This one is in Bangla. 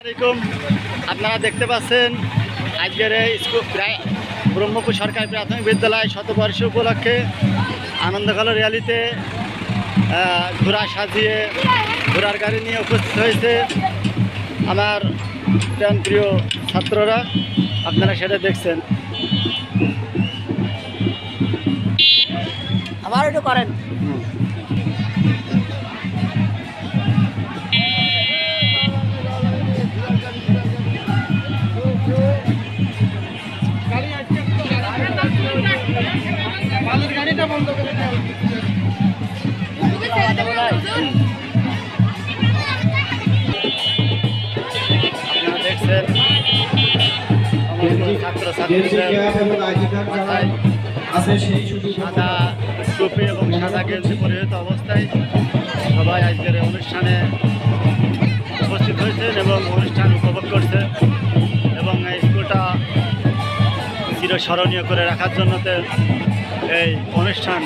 আসসালামাইকুম। আপনারা দেখতে পাচ্ছেন আজকের এই স্কুল ব্রহ্মপুর সরকারি প্রাথমিক বিদ্যালয় শতবর্ষ উপলক্ষে আনন্দকালো র্যালিতে ঘোড়া সাজিয়ে ঘোড়ার গাড়ি নিয়ে উপস্থিত হয়েছে আমার প্রিয় ছাত্ররা। আপনারা সেটা দেখছেন। আবার একটু করেন। গাড়িটা বন্ধ করে আপনারা দেখছেন ছাত্র সাদা টুপি এবং সাদা গেঞ্জি পরিহিত অবস্থায় সবাই আজকের অনুষ্ঠানে উপস্থিত হয়েছেন এবং অনুষ্ঠান উপভোগ করছে এবং এই স্কুলটা চিরস্মরণীয় করে রাখার জন্য এই অনুষ্ঠান